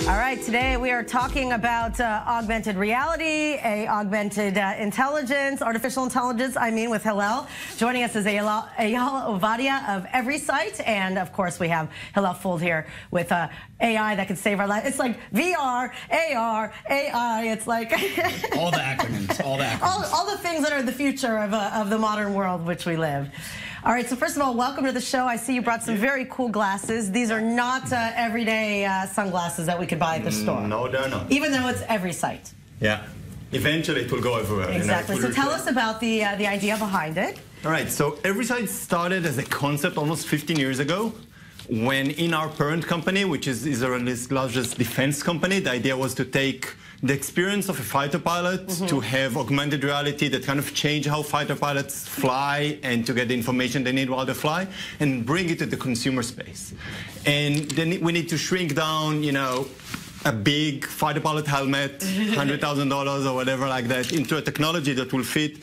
All right, today we are talking about augmented reality, augmented intelligence, artificial intelligence, with Hillel. Joining us is Eyal Ovadia of Every Site, and of course we have Hillel Fuld here with AI that could save our lives. It's like VR, AR, AI, it's like... all the acronyms, all the things that are the future of the modern world which we live. All right, so first of all, welcome to the show. I see you brought some very cool glasses. These are not everyday sunglasses that we could buy at the store. No, they're not. Even though it's Every Site. Yeah. Eventually, it will go everywhere. Exactly. So tell us about the idea behind it. All right. So Every Site started as a concept almost 15 years ago, when in our parent company, which is Israel's largest defense company, the idea was to take the experience of a fighter pilot to have augmented reality that kind of change how fighter pilots fly and to get the information they need while they fly and bring it to the consumer space. And then we need to shrink down, a big fighter pilot helmet, $100,000 or whatever like that, into a technology that will fit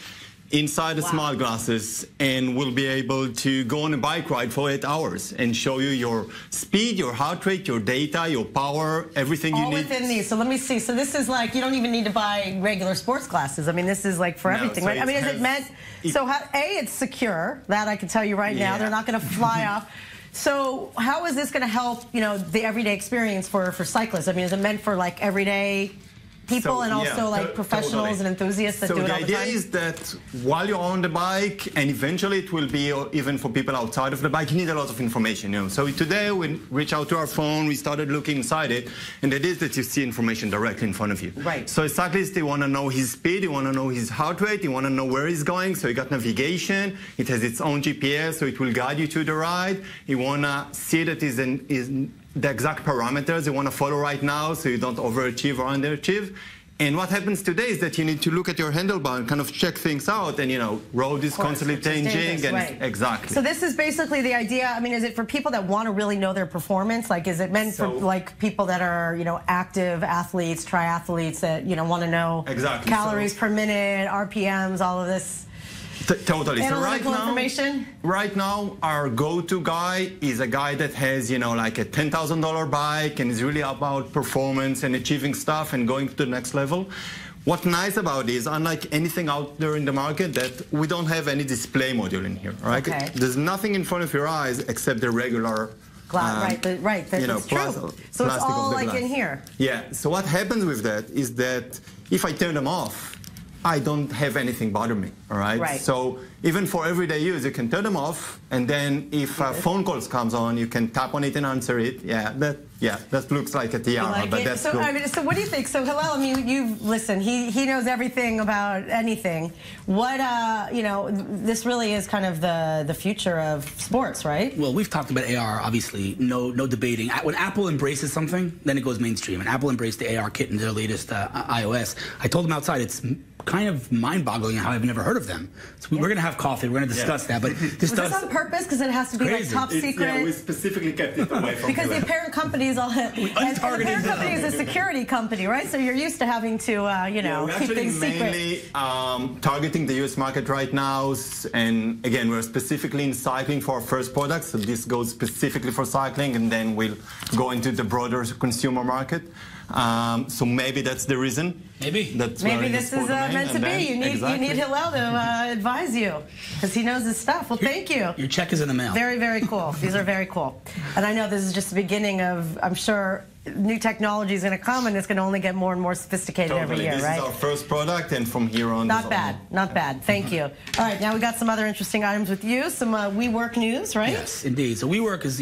inside the smart glasses, and we'll be able to go on a bike ride for 8 hours and show you your speed, your heart rate, your data, your power, everything you need. All within these. So let me see. So this is like, you don't even need to buy regular sports glasses. This is like for everything, right? Is it meant, it's secure. That I can tell you right now. They're not going to fly off. So how is this going to help, the everyday experience for cyclists? Is it meant for like everyday people and also like professionals and enthusiasts that do it all the time? So the idea is that while you're on the bike, and eventually it will be even for people outside of the bike, you need a lot of information. So today we reach out to our phone, we started looking inside it, and the idea is that you see information directly in front of you. Right. So a cyclist, they want to know his speed, they want to know his heart rate, they want to know where he's going. So you got navigation, it has its own GPS, so it will guide you to the ride. You want to see that is the exact parameters you want to follow right now so you don't overachieve or underachieve. And what happens today is that you need to look at your handlebar and kind of check things out, and road is constantly changing. Exactly. So this is basically the idea. Is it for people that want to really know their performance? Like, is it meant for like people that are, active athletes, triathletes that, want to know calories per minute, RPMs, all of this? Totally. Analytical So right now, our go-to guy is a guy that has, like a $10,000 bike and is really about performance and achieving stuff and going to the next level. What's nice about it is, unlike anything out there in the market, that we don't have any display module in here, right? Okay. There's nothing in front of your eyes except the regular right. That's true. So it's all like in here. Yeah. So what happens with that is that if I turn them off, I don't have anything bother me, all right? Right. So even for everyday use, you can turn them off, and then if phone calls comes on, you can tap on it and answer it. That looks like a tiara, but that's cool. So what do you think? So Hillel, listen, he knows everything about anything. What, this really is kind of the future of sports, right? Well, we've talked about AR, obviously, no debating. When Apple embraces something, then it goes mainstream. And Apple embraced the AR kit in their latest iOS. I told them outside, it's kind of mind-boggling how I've never heard of them. So we're going to have coffee. We're going to discuss that. But this Was this on purpose? Because it has to be like top secret. Yeah, we specifically kept it away from because the parent company is the parent company is a security company, right? So you're used to having to, keep things secret. We're actually mainly targeting the U.S. market right now, and again, we're specifically in cycling for our first product. So this goes specifically for cycling, and then we'll go into the broader consumer market. So maybe that's the reason. Maybe this is meant to be. You need Hillel to advise you, because he knows his stuff. Well, thank you. Your check is in the mail. Very, very cool. These are very cool. And I know this is just the beginning of, I'm sure, new technology is going to come, and it's going to only get more and more sophisticated every year, this right? This is our first product, and from here on... Not bad. Thank you. All right, now we got some other interesting items with you, some WeWork news, right? Yes, indeed. So WeWork has,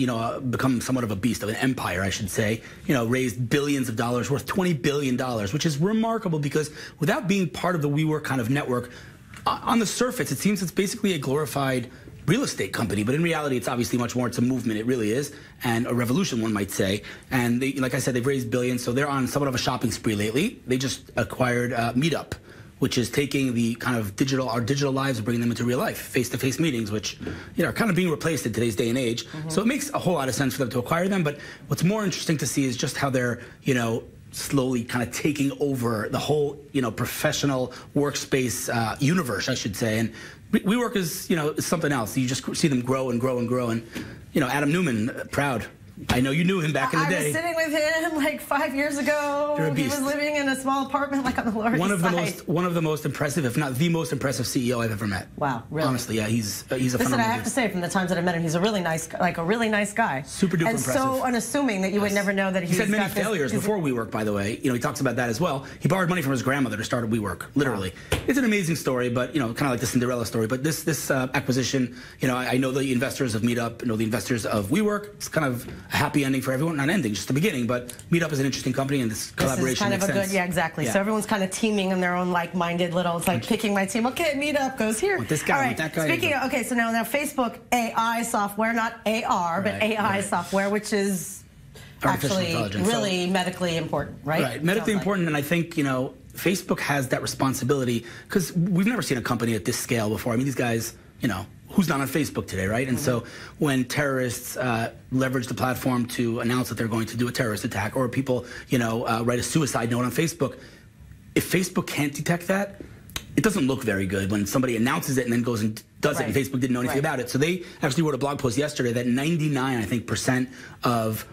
become somewhat of a beast, of an empire, I should say. Raised billions of dollars, worth $20 billion, which is remarkable because without being part of the WeWork kind of network, on the surface, it seems it's basically a glorified real estate company, but in reality, it's obviously much more. It's a movement, it really is, and a revolution, one might say. And they, like I said, they've raised billions, so they're on somewhat of a shopping spree lately. They just acquired Meetup, which is taking the kind of our digital lives and bringing them into real life, face-to-face meetings, which are kind of being replaced in today's day and age. So it makes a whole lot of sense for them to acquire them. But what's more interesting to see is just how they're, slowly kind of taking over the whole, professional workspace universe, I should say. And WeWork is, is something else. You just see them grow and grow and grow. And, Adam Newman, proud I know you knew him back in the day. I was sitting with him like 5 years ago. You're a beast. He was living in a small apartment like on the Lower East Side. One of the most impressive, if not the most impressive CEO I've ever met. Wow, really? Honestly, yeah, he's a Listen, phenomenal I have to say, from the times that I met him, he's a really nice guy. Super duper and impressive. So unassuming that you would never know that he's had many failures before WeWork, by the way. You know, he talks about that as well. He borrowed money from his grandmother to start WeWork, literally. Wow. It's an amazing story, but, you know, kind of like the Cinderella story. But this acquisition, you know, I know the investors of Meetup, I know the investors of WeWork. It's kind of a happy ending for everyone. Not ending, just the beginning, but Meetup is an interesting company, and this collaboration makes sense. Good, yeah, exactly. Yeah. So everyone's kind of teaming in their own like-minded little, it's like picking my team. Okay, Meetup goes here. Want this guy, all right. Want that guy. Speaking of, okay, so now Facebook AI software, not AR, but AI software, which is actually really medically important, right? Right, medically important, and I think, you know, Facebook has that responsibility, because we've never seen a company at this scale before. I mean, these guys, you know, who's not on Facebook today, right? And so when terrorists leverage the platform to announce that they're going to do a terrorist attack, or people, you know, write a suicide note on Facebook, if Facebook can't detect that, it doesn't look very good when somebody announces it and then goes and does it, and Facebook didn't know anything about it. So they actually wrote a blog post yesterday that 99% of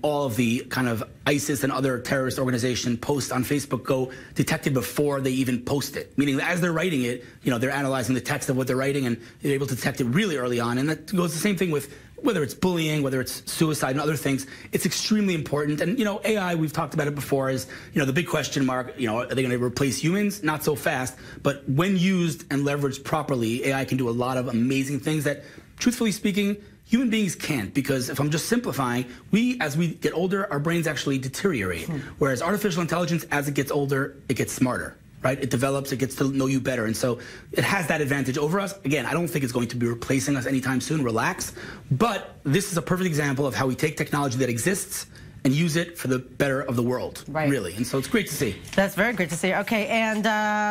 all of the kind of ISIS and other terrorist organization posts on Facebook go detected before they even post it. Meaning that as they're writing it, you know, they're analyzing the text of what they're writing, and they're able to detect it really early on. And that goes the same thing with whether it's bullying, whether it's suicide and other things. It's extremely important. And, you know, AI, we've talked about it before, is, you know, the big question mark, you know, are they going to replace humans? Not so fast. But when used and leveraged properly, AI can do a lot of amazing things that, truthfully speaking, human beings can't, because if I'm just simplifying, as we get older, our brains actually deteriorate. Whereas artificial intelligence, as it gets older, it gets smarter, right? It develops, it gets to know you better. And so it has that advantage over us. Again, I don't think it's going to be replacing us anytime soon, relax. But this is a perfect example of how we take technology that exists and use it for the better of the world, really. And so it's great to see. That's very great to see. Okay, and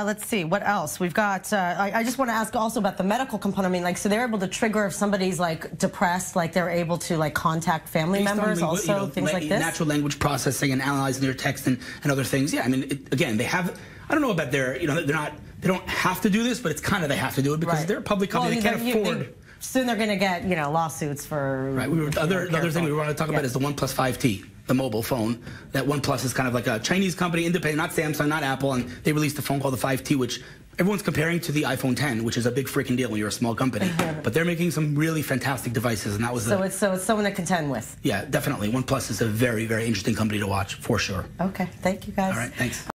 let's see, what else? We've got, I just want to ask also about the medical component. I mean, like, so they're able to trigger if somebody's, like, depressed, like, they're able to, like, contact family members also, you know, things like this? Natural language processing and analyzing their text and other things. Yeah, I mean, again, they have, I don't know about their, you know, they don't have to do this, but it's kind of they have to do it because they're a public company. They can't afford. Soon they're going to get, you know, lawsuits for... Right. The other thing we want to talk about is the OnePlus 5T, the mobile phone. That OnePlus is kind of like a Chinese company, independent, not Samsung, not Apple, and they released a phone called the 5T, which everyone's comparing to the iPhone 10, which is a big freaking deal when you're a small company. But they're making some really fantastic devices, and that was so it's someone to contend with. Yeah, definitely. OnePlus is a very, very interesting company to watch, for sure. Okay. Thank you, guys. All right. Thanks.